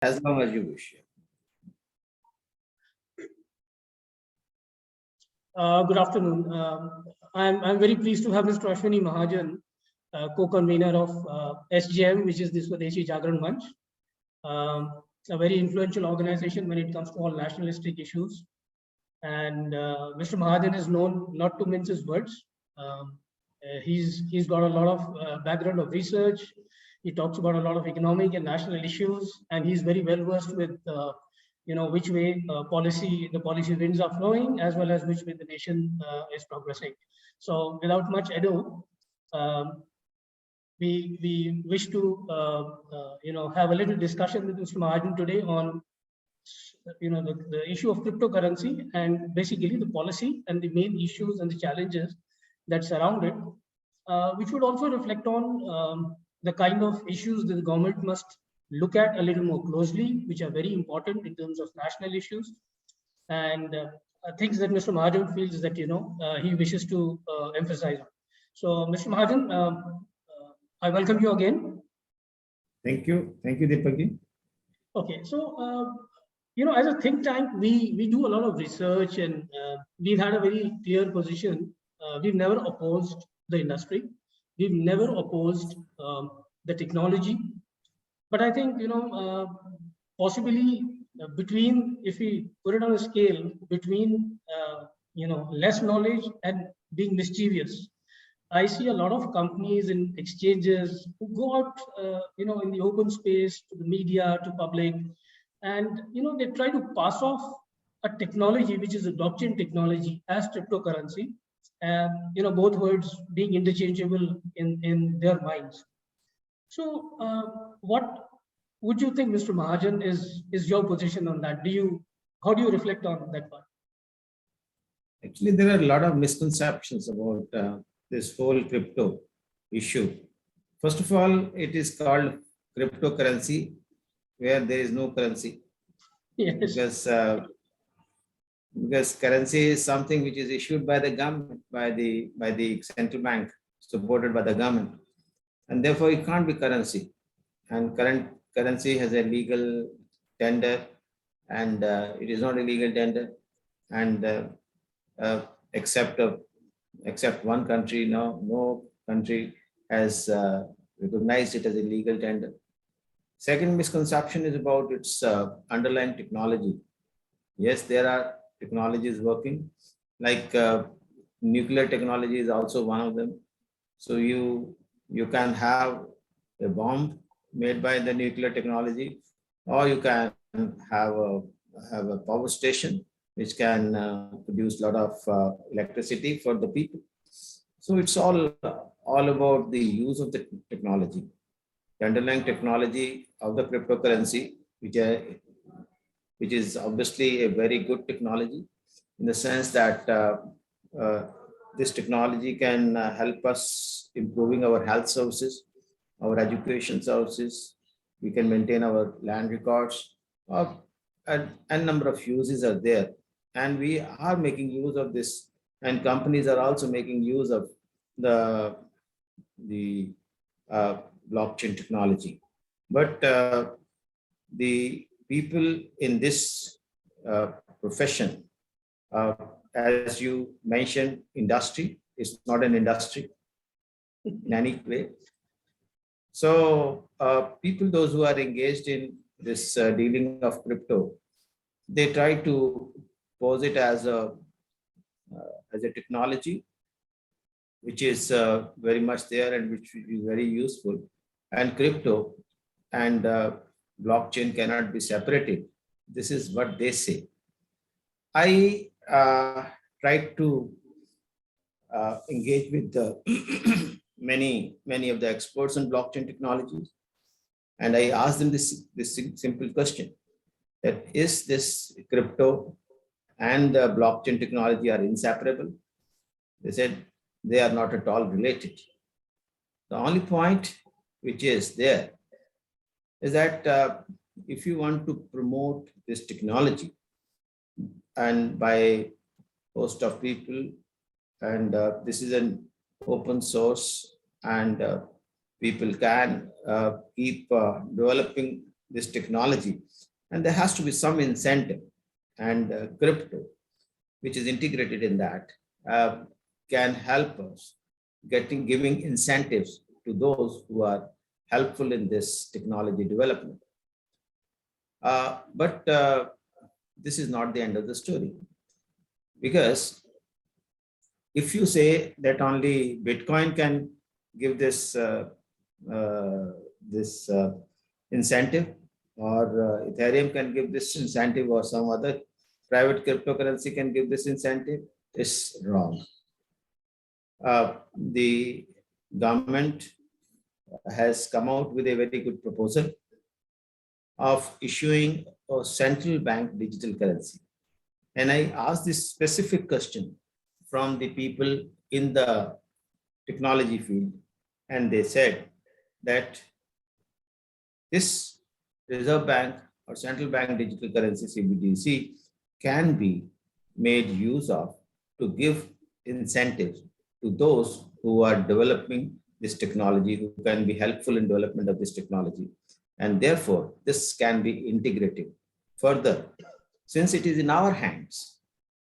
as long as you wish. Good afternoon. I'm very pleased to have Mr. Ashwini Mahajan, co-convener of SJM, which is the Swadeshi Jagran Manch, a very influential organization when it comes to all nationalistic issues. And Mr. Mahajan is known not to mince his words. He's got a lot of background of research. He talks about a lot of economic and national issues, and he's very well versed with which way the policy winds are flowing, as well as which way the nation is progressing. So without much ado, we wish to have a little discussion with Mr. Mahajan today on the issue of cryptocurrency and basically the policy and the main issues and the challenges that surround it, which would also reflect on the kind of issues that the government must look at a little more closely, which are very important in terms of national issues, and things that Mr. Mahajan feels that he wishes to emphasize on. So, Mr. Mahajan, I welcome you again. Thank you, Deepaki. Okay, so as a think tank, we do a lot of research, and we've had a very clear position. We've never opposed the industry. We've never opposed the technology. But I think, possibly between, if we put it on a scale, between, less knowledge and being mischievous, I see a lot of companies and exchanges who go out, in the open space to the media, to public, and, they try to pass off a technology, which is a blockchain technology, as cryptocurrency, and, both words being interchangeable in their minds. So, what would you think, Mr. Mahajan, is your position on that? How do you reflect on that part? Actually, there are a lot of misconceptions about this whole crypto issue. First of all, it is called cryptocurrency, where there is no currency. Yes. Because currency is something which is issued by the government, by the central bank, supported by the government, and therefore it can't be currency. And current currency has a legal tender, and it is not a legal tender. And except one country, no country has recognized it as a legal tender. Second misconception is about its underlying technology. Yes, there are technologies working, like nuclear technology is also one of them. So you can have a bomb made by the nuclear technology, or you can have a power station which can produce a lot of electricity for the people. So it's all about the use of the technology, the underlying technology of the cryptocurrency, which is obviously a very good technology, in the sense that this technology can help us improving our health services, our education services. We can maintain our land records, and a number of uses are there. And we are making use of this, and companies are also making use of the blockchain technology. But the people in this profession, as you mentioned, industry is not an industry in any way. So people, those who are engaged in this dealing of crypto, they try to pose it as a technology which is very much there and which is very useful. And crypto and blockchain cannot be separated. This is what they say. I tried to engage with many of the experts on blockchain technologies, and I asked them this simple question: that is this crypto and the blockchain technology are inseparable? They said they are not at all related. The only point which is there is that if you want to promote this technology, and by host of people, and this is an open source, and people can keep developing this technology, and there has to be some incentive, and crypto, which is integrated in that, can help us giving incentives to those who are helpful in this technology development. But this is not the end of the story, because if you say that only Bitcoin can give this incentive, or Ethereum can give this incentive, or some other private cryptocurrency can give this incentive, is wrong. The government has come out with a very good proposal of issuing a central bank digital currency. And I asked this specific question from the people in the technology field, and they said that this Reserve Bank or central bank digital currency, CBDC, can be made use of to give incentives to those who are developing this technology, who can be helpful in development of this technology. And therefore, this can be integrated further. Since it is in our hands,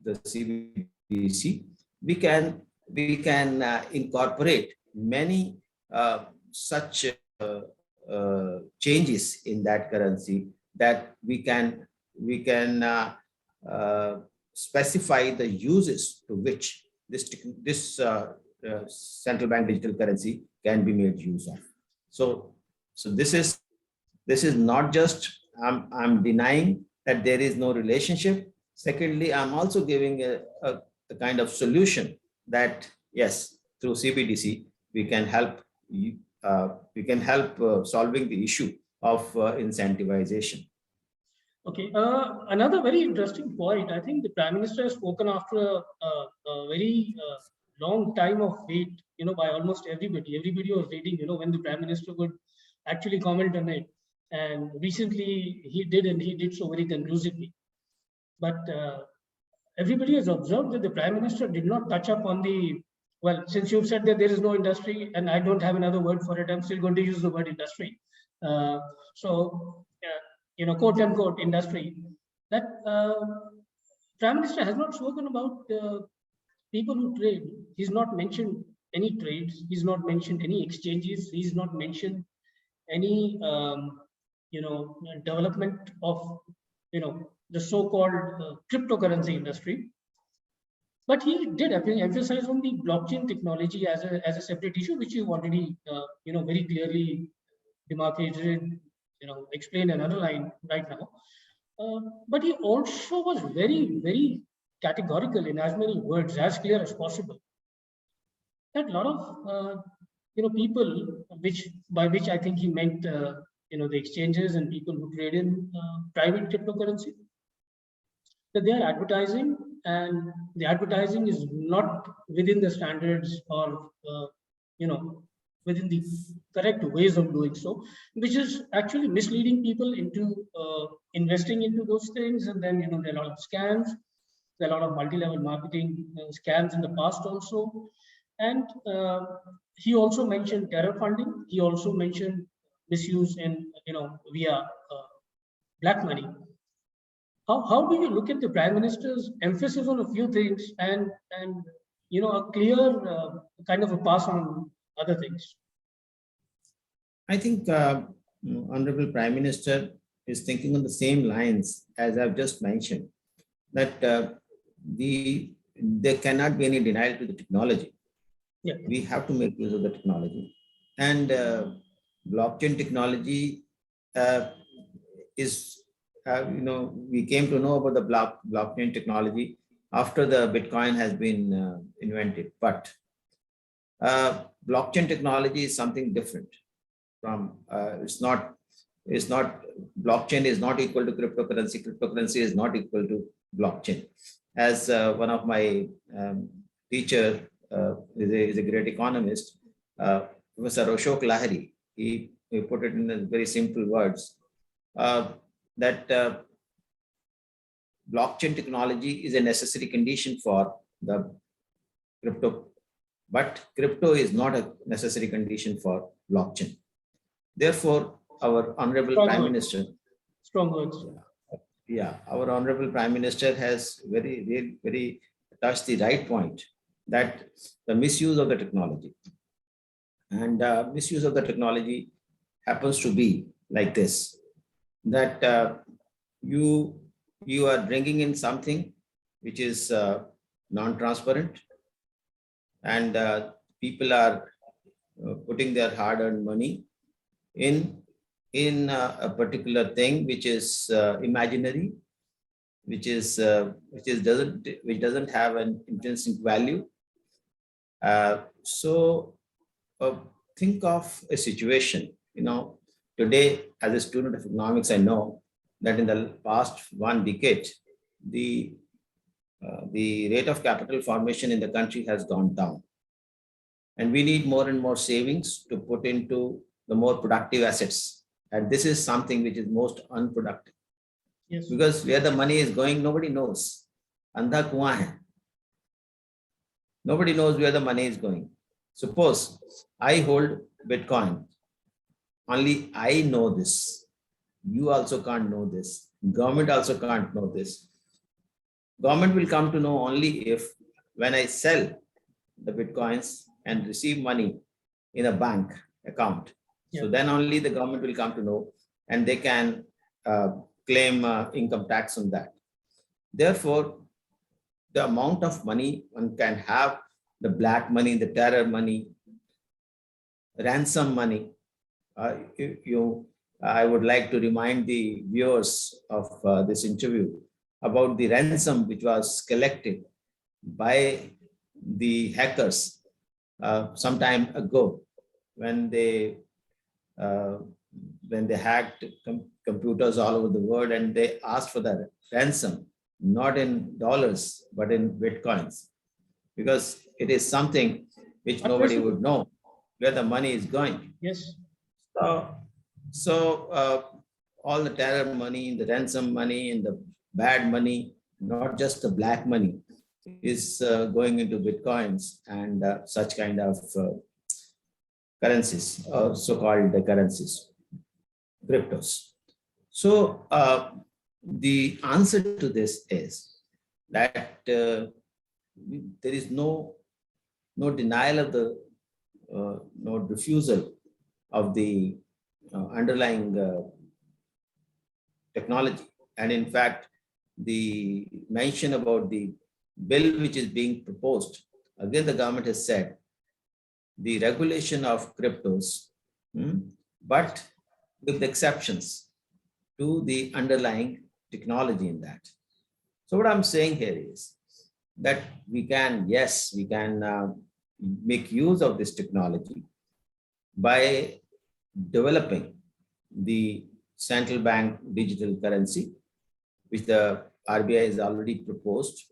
the CBDC, we can incorporate many such changes in that currency, that we can specify the uses to which this central bank digital currency can be made use of. So this is not just I'm denying that there is no relationship. Secondly, I'm also giving a kind of solution that yes, through CBDC we can help solving the issue of incentivization. Okay, another very interesting point. I think the Prime Minister has spoken after a very long time of wait, by almost everybody. Everybody was waiting, when the Prime Minister would actually comment on it. And recently he did, and he did so very conclusively. But everybody has observed that the Prime Minister did not touch up on well, since you've said that there is no industry, and I don't have another word for it, I'm still going to use the word industry. Quote unquote industry, that Prime Minister has not spoken about people who trade. He's not mentioned any trades. He's not mentioned any exchanges. He's not mentioned any, development of, the so-called cryptocurrency industry. But he did emphasize on the blockchain technology as a separate issue, which you've already, very clearly demarcated, explained and underlined right now. But he also was very, very categorical in as many words, as clear as possible, that a lot of people, by which I think he meant the exchanges and people who trade in private cryptocurrency, that they are advertising, and the advertising is not within the standards or within the correct ways of doing so, which is actually misleading people into investing into those things. And then there are a lot of scams, there are a lot of multi-level marketing scams in the past also. And he also mentioned terror funding. He also mentioned misuse in via black money. How do you look at the Prime Minister's emphasis on a few things and a clear kind of a pass on other things? I think Honorable Prime Minister is thinking on the same lines as I've just mentioned, that there cannot be any denial to the technology. Yeah. We have to make use of the technology, and blockchain technology is. We came to know about the blockchain technology after the Bitcoin has been invented. But blockchain technology is something different from. Blockchain is not equal to cryptocurrency. Cryptocurrency is not equal to blockchain. As one of my teacher is a great economist, Professor Ashok Lahiri, he put it in very simple words. That blockchain technology is a necessary condition for the crypto, but crypto is not a necessary condition for blockchain. Therefore, our Honorable Strong Prime words. Minister, Strong words. yeah, our Honorable Prime Minister has very touched the right point, that the misuse of the technology. And misuse of the technology happens to be like this, that you you are bringing in something which is non-transparent, and people are putting their hard-earned money in a particular thing which is imaginary, which doesn't have an intrinsic value. So think of a situation, today as a student of economics, I know that in the past 1 decade, the rate of capital formation in the country has gone down. And we need more and more savings to put into the more productive assets. And this is something which is most unproductive, Yes. because where the money is going, nobody knows. Andha kuan hai. Nobody knows where the money is going. Suppose I hold Bitcoin. Only I know this. You also can't know this. Government also can't know this. Government will come to know only if, when I sell the Bitcoins and receive money in a bank account. So Yeah. then only the government will come to know, and they can claim income tax on that. Therefore, the amount of money one can have, the black money, the terror money, ransom money. I would like to remind the viewers of this interview about the ransom which was collected by the hackers some time ago, when they hacked computers all over the world, and they asked for the ransom, not in dollars but in Bitcoins, because it is something which nobody would know where the money is going. Yes. So all the terror money, the ransom money, and the bad money, not just the black money, is going into Bitcoins and such kind of currencies, so-called currencies, cryptos. So the answer to this is that there is no denial of the, no refusal of the underlying technology. And in fact, the mention about the bill which is being proposed, again, the government has said the regulation of cryptos, but with exceptions to the underlying technology in that. So what I'm saying here is that we can make use of this technology by developing the central bank digital currency, which the RBI has already proposed,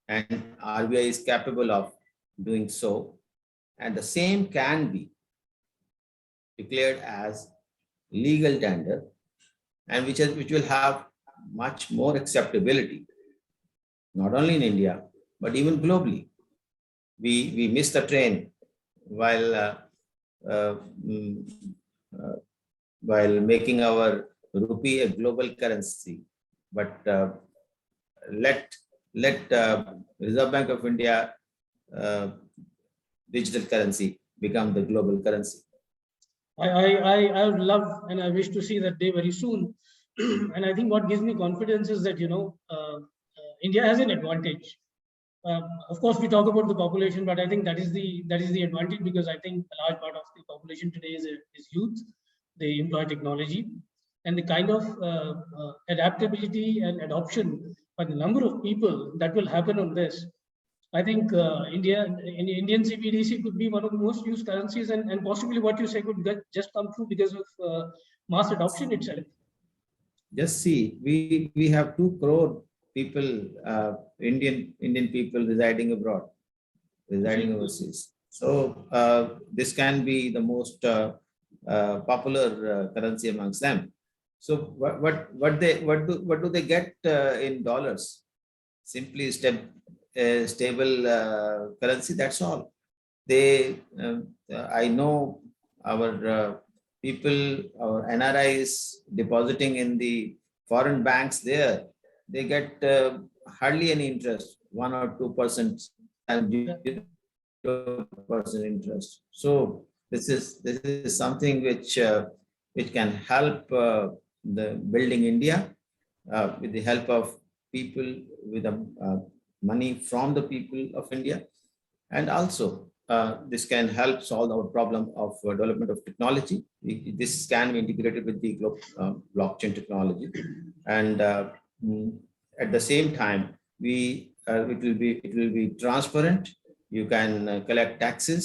and RBI is capable of doing so. And the same can be declared as legal tender, and which will have much more acceptability, not only in India, but even globally. We missed the train while making our rupee a global currency. But let Reserve Bank of India digital currency become the global currency. I would love, and I wish to see that day very soon. And I think what gives me confidence is that India has an advantage. Of course, we talk about the population, but I think that is the advantage, because I think a large part of the population today is youth. They employ technology, and the kind of adaptability and adoption by the number of people that will happen on this. I think Indian CBDC could be one of the most used currencies, and possibly what you say could just come through because of mass adoption itself. Just see, we have 2 crore people, Indian people residing abroad, residing overseas. So this can be the most popular currency amongst them. So what do they get in dollars? Simply stable currency. That's all. I know our people or NRIs depositing in the foreign banks there, they get hardly any interest, 1 or 2% and 0% interest. So this is something which can help the building India with the help of people, with the money from the people of India, and also this can help solve our problem of development of technology. This can be integrated with the blockchain technology, and at the same time, it will be transparent. You can collect taxes.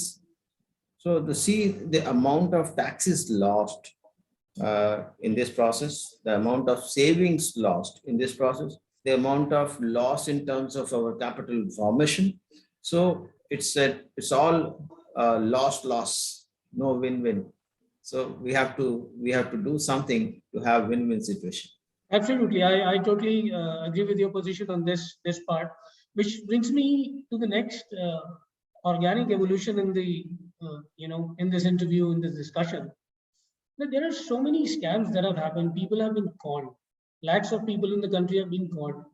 So to see the amount of taxes lost in this process, the amount of savings lost in this process, the amount of loss in terms of our capital formation. So it's all loss, no win-win. So we have to do something to have win-win situation. Absolutely, I totally agree with your position on this part, which brings me to the next organic evolution in the in this interview, in this discussion. That there are so many scams that have happened. People have been conned. Lakhs of people in the country have been conned.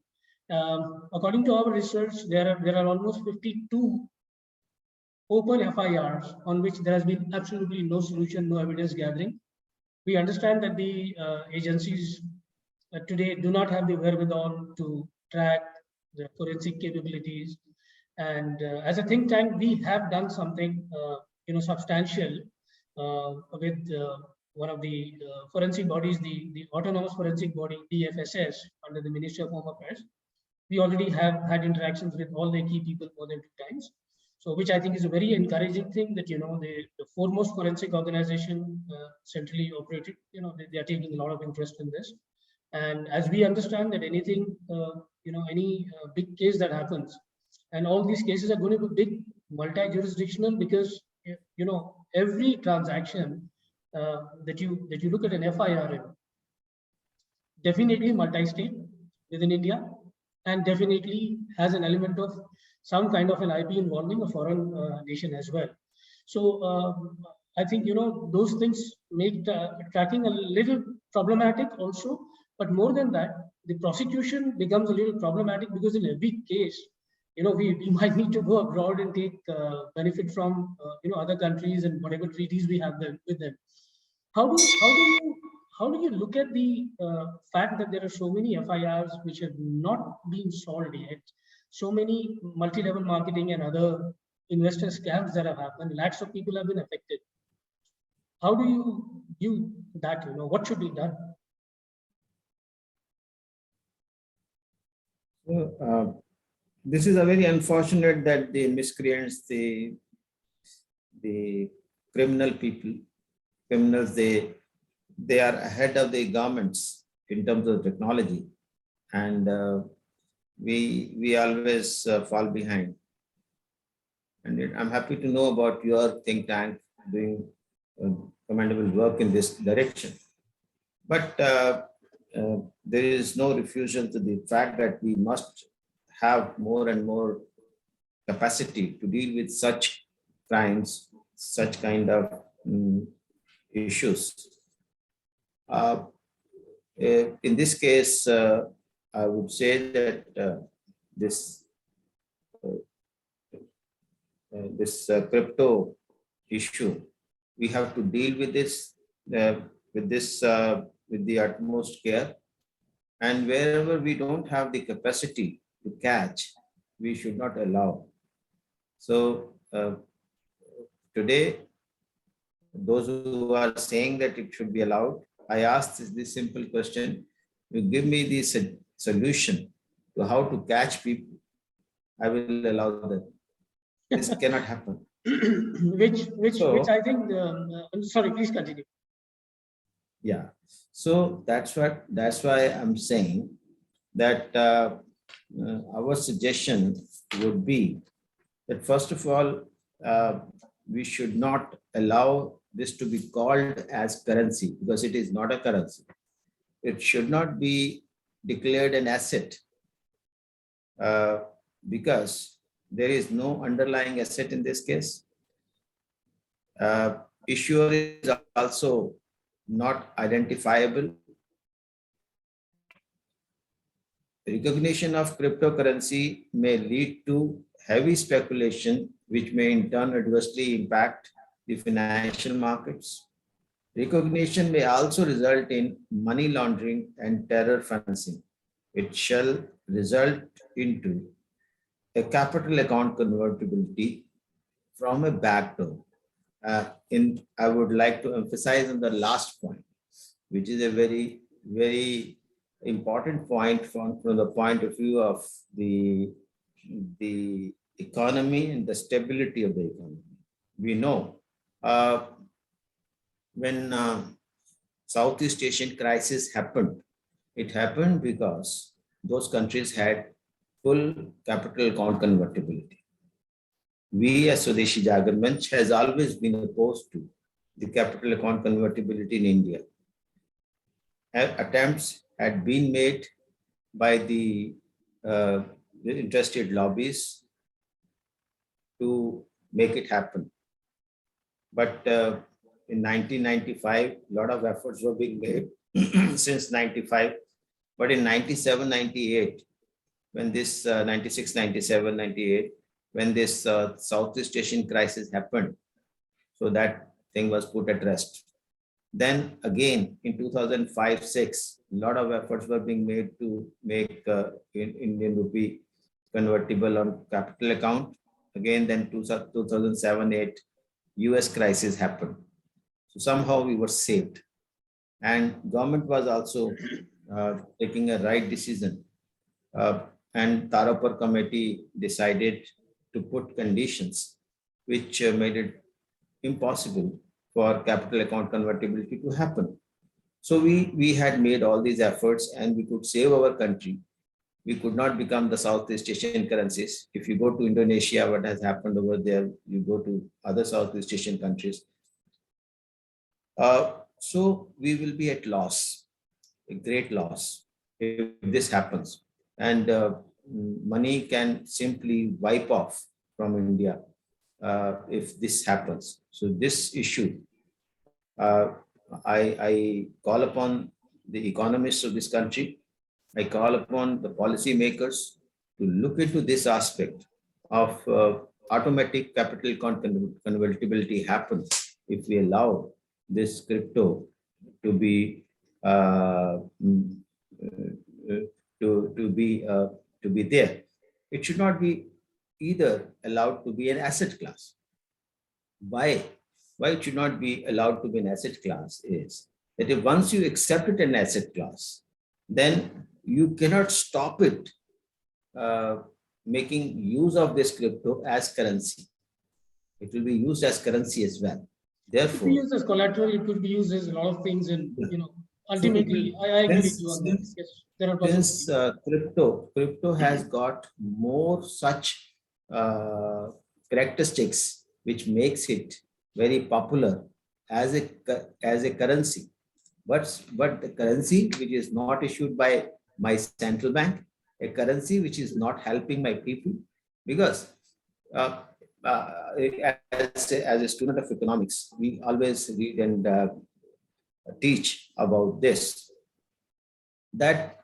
According to our research, there are almost 52 open FIRs on which there has been absolutely no solution, no evidence gathering. We understand that the agencies today do not have the wherewithal to track the forensic capabilities. And as a think tank, we have done something substantial with one of the forensic bodies, the autonomous forensic body, DFSS, under the Ministry of Home Affairs. We already have had interactions with all the key people more than 2 times. So, which I think is a very encouraging thing that, the foremost forensic organization centrally operated, they are taking a lot of interest in this. And as we understand that anything, any big case that happens, and all these cases are going to be big multi-jurisdictional, because, every transaction that you look at an FIR in, definitely multi-state within India, and definitely has an element of some kind of an IP involving a foreign nation as well. So I think, those things make tracking a little problematic also. But more than that, the prosecution becomes a little problematic, because in every case, we might need to go abroad and take benefit from other countries and whatever treaties we have with them. How do you look at the fact that there are so many FIRs which have not been solved yet, so many multi-level marketing and other investor scams that have happened, lakhs of people have been affected? How do you view that? What should be done? This is a very unfortunate that the miscreants, the criminals, they are ahead of the governments in terms of technology, and we always fall behind. And I'm happy to know about your think tank doing commendable work in this direction. But there is no refusal to the fact that we must have more and more capacity to deal with such crimes, such kind of issues. In this case, I would say that this crypto issue, we have to deal with this with the utmost care, and wherever we don't have the capacity to catch, we should not allow. So today, those who are saying that it should be allowed, I asked this simple question: you give me the solution to how to catch people, I will allow that. This cannot happen. which I think. Sorry, please continue. Yeah. So that's why I'm saying that our suggestion would be that, first of all, we should not allow this to be called as currency, because it is not a currency. It should not be declared an asset because there is no underlying asset in this case. Issuer is also not identifiable. Recognition of cryptocurrency may lead to heavy speculation, which may in turn adversely impact the financial markets. Recognition may also result in money laundering and terror financing. It shall result into a capital account convertibility from a backdoor. I would like to emphasize on the last point, which is a very important point from the point of view of the economy and the stability of the economy. We know when Southeast Asian crisis happened, it happened because those countries had full capital account convertibility. We as Swadeshi Jagar Manch has always been opposed to the capital account convertibility in India. Attempts had been made by the interested lobbies to make it happen. But in 1995, a lot of efforts were being made since 95. But in 97, 98, when this 96, 97, 98, when this Southeast Asian crisis happened, so that thing was put at rest. Then again, in 2005-06, a lot of efforts were being made to make Indian rupee convertible on capital account. Again, then 2007-08, US crisis happened. So somehow we were saved. And government was also taking a right decision. And Tarapur committee decided to put conditions which made it impossible for capital account convertibility to happen. So we had made all these efforts and we could save our country. We could not become the Southeast Asian currencies. If you go to Indonesia, what has happened over there, you go to other Southeast Asian countries. So we will be at loss, a great loss, if this happens. And money can simply wipe off from India if this happens. So this issue, I call upon the economists of this country, I call upon the policy makers to look into this aspect of automatic capital convertibility happens if we allow this crypto to be to be there. It should not be either allowed to be an asset class. Why it should not be allowed to be an asset class is that if once you accept it an asset class, then you cannot stop it making use of this crypto as currency. It will be used as currency as well. Therefore, it could be used as collateral. It could be used as a lot of things, and ultimately, I agree with you on that. Yes, there are since crypto has got more such characteristics which makes it very popular as a currency, but the currency which is not issued by my central bank, a currency which is not helping my people, because as a student of economics, we always read and teach about this, that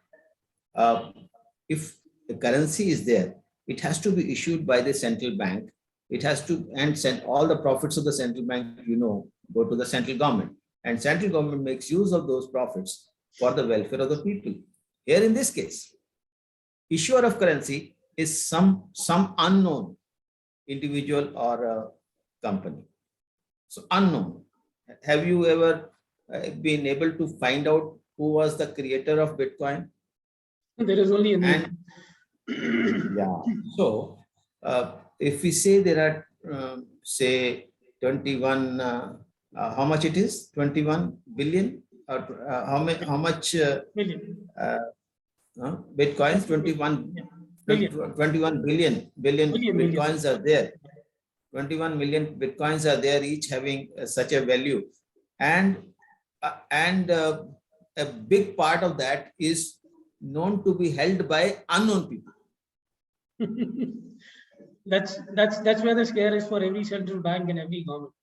if the currency is there, it has to be issued by the central bank. It has to, and send all the profits of the central bank, go to the central government, and central government makes use of those profits for the welfare of the people. Here in this case, issuer of currency is some unknown individual or a company. So unknown. Have you ever been able to find out who was the creator of Bitcoin? There is only a name. Yeah. So if we say there are say 21, how much it is? 21 billion? How much Million. Bitcoins? 21 billion Bitcoins are there. 21 million Bitcoins are there, each having such a value. And a big part of that is known to be held by unknown people. That's where the scare is for every central bank and every government.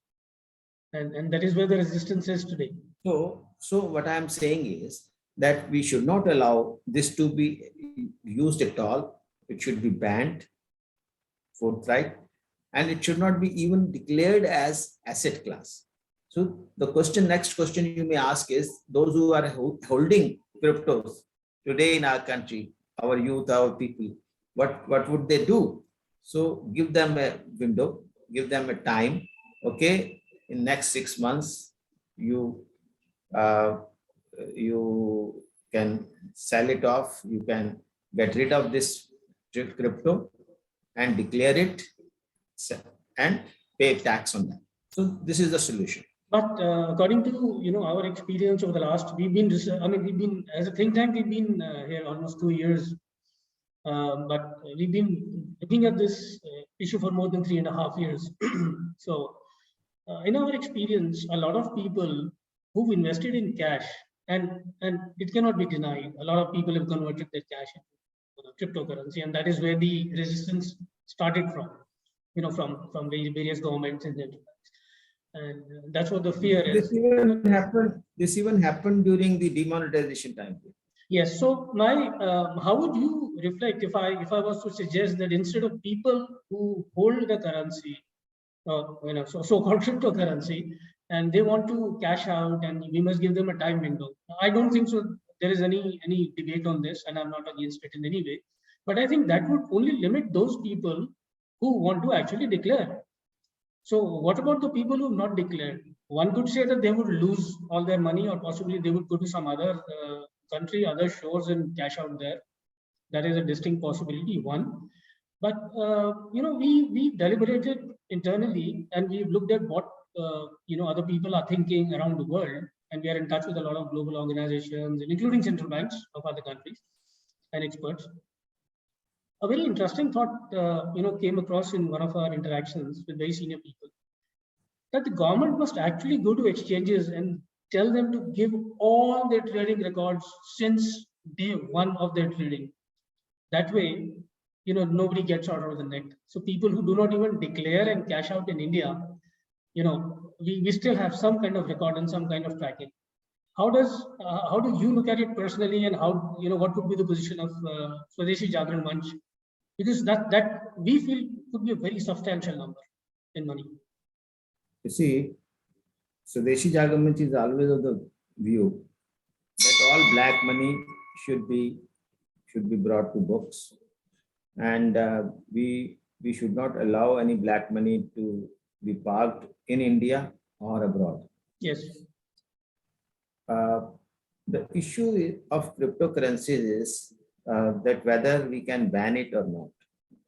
And that is where the resistance is today. So So what I am saying is that we should not allow this to be used at all. It should be banned forthright, and it should not be even declared as asset class. So the next question you may ask is, those who are holding cryptos today in our country, our youth, our people, what would they do? So give them a window, give them a time. Okay, in next 6 months, you uh, you can sell it off. You can get rid of this crypto and declare it and pay tax on that. So this is the solution. But according to our experience over the last, we've been as a think tank, we've been here almost 2 years, but we've been looking at this issue for more than 3.5 years. So, in our experience, a lot of people who've invested in cash, and it cannot be denied, a lot of people have converted their cash into cryptocurrency, and that is where the resistance started from. From various governments and enterprises. And that's what the fear is. This even happened during the demonetization time. Yes. So how would you reflect if I was to suggest that instead of people who hold the currency, so-called cryptocurrency, and they want to cash out, and we must give them a time window. I don't think so. There is any debate on this, and I'm not against it in any way. But I think that would only limit those people who want to actually declare. So what about the people who have not declared? One could say that they would lose all their money, or possibly they would go to some other country, other shores, and cash out there. That is a distinct possibility, one. But we deliberated internally, and we've looked at what other people are thinking around the world, and we are in touch with a lot of global organizations, including central banks of other countries and experts. A very interesting thought, came across in one of our interactions with very senior people, that the government must actually go to exchanges and tell them to give all their trading records since day one of their trading. That way, nobody gets out of the net. So people who do not even declare and cash out in India, we still have some kind of record and some kind of tracking. How do you look at it personally, and what would be the position of Swadeshi Jagran Manch? Because that we feel could be a very substantial number in money. You see, Swadeshi Jagran Manch is always of the view that all black money should be brought to books, and we should not allow any black money to be parked in India or abroad. Yes. The issue of cryptocurrencies is that whether we can ban it or not.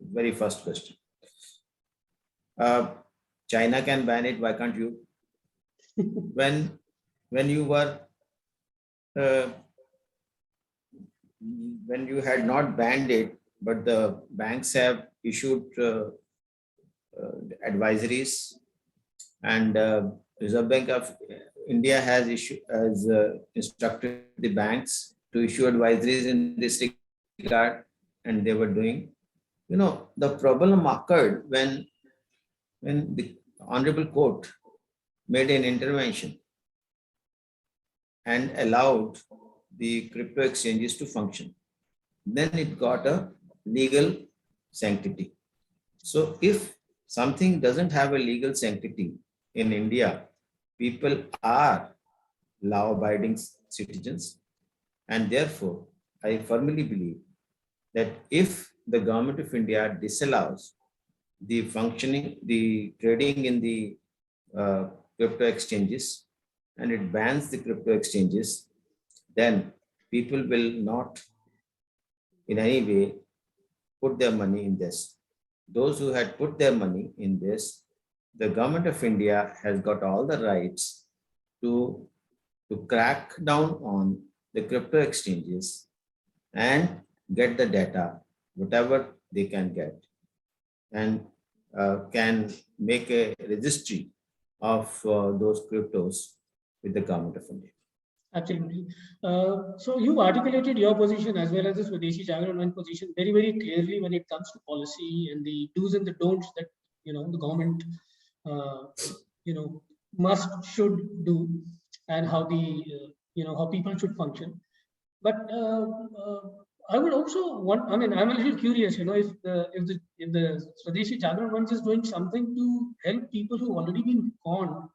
Very first question. China can ban it. Why can't you? when you were when you had not banned it, but the banks have issued advisories, and Reserve Bank of India has instructed the banks to issue advisories in this regard, and they were doing. The problem occurred when the Honorable Court made an intervention and allowed the crypto exchanges to function. Then it got a legal sanctity. So if something doesn't have a legal sanctity in India, people are law-abiding citizens, and therefore I firmly believe that if the government of India disallows the trading in the crypto exchanges, and it bans the crypto exchanges, then people will not in any way put their money in this. Those who had put their money in this, the government of India has got all the rights to crack down on the crypto exchanges and get the data, whatever they can get, and can make a registry of those cryptos with the government of India. Absolutely. So you articulated your position as well as the Swadeshi Jagran Manch position very, very clearly when it comes to policy and the do's and the don'ts that the government should do, and how the how people should function. But I would also want, I mean, I'm a little curious, if the Swadeshi Jagran Manch is doing something to help people who already been conned,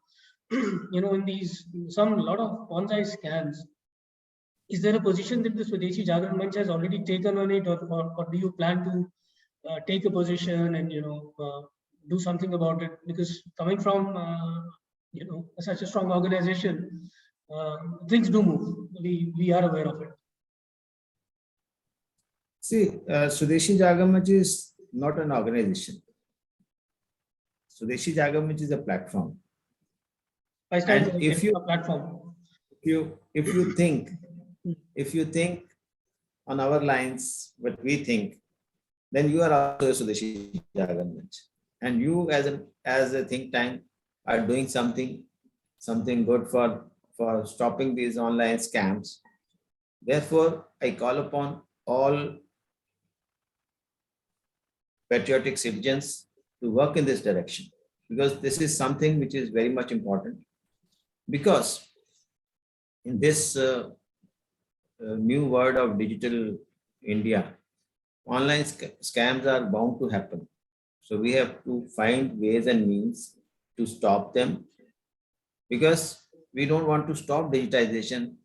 in these lot of bonsai scams. Is there a position that the Swadeshi Jagran Manch has already taken on it, or do you plan to take a position and do something about it? Because coming from such a strong organization, things do move. We are aware of it. See, Swadeshi Jagran Manch is not an organization. Swadeshi Jagran Manch is a platform. And if you a platform, if you think on our lines what we think, then you are also a Swadeshi Jagran Manch, and you as a think tank are doing something good for stopping these online scams. Therefore, I call upon all patriotic citizens to work in this direction, because this is something which is very much important. Because in this new world of digital India, online scams are bound to happen. So we have to find ways and means to stop them, because we don't want to stop digitization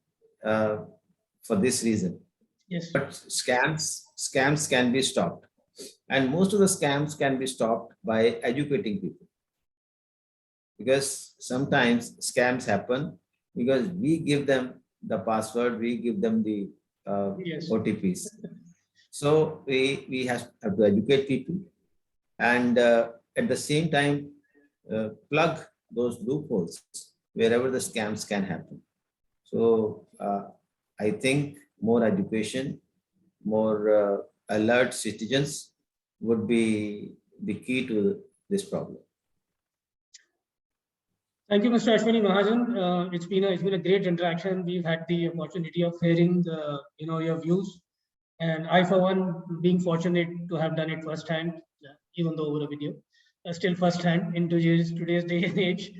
for this reason. yes. But scams can be stopped, and most of the scams can be stopped by educating people. Because sometimes scams happen because we give them the password, we give them the Yes. OTPs. So we have to educate people, and at the same time plug those loopholes wherever the scams can happen. So I think more education, more alert citizens would be the key to this problem. Thank you, Mr. Ashwini Mahajan. It's been a great interaction. We've had the opportunity of hearing your views, and I, for one, being fortunate to have done it firsthand, even though over a video, still firsthand in today's day and age.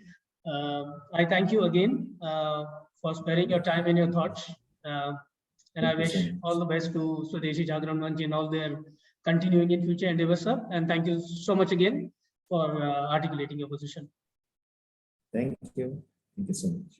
I thank you again for sparing your time and your thoughts, and I wish all the best to Swadeshi Jagran Manch in all their continuing in future endeavors, sir. And thank you so much again for articulating your position. Thank you. Thank you so much.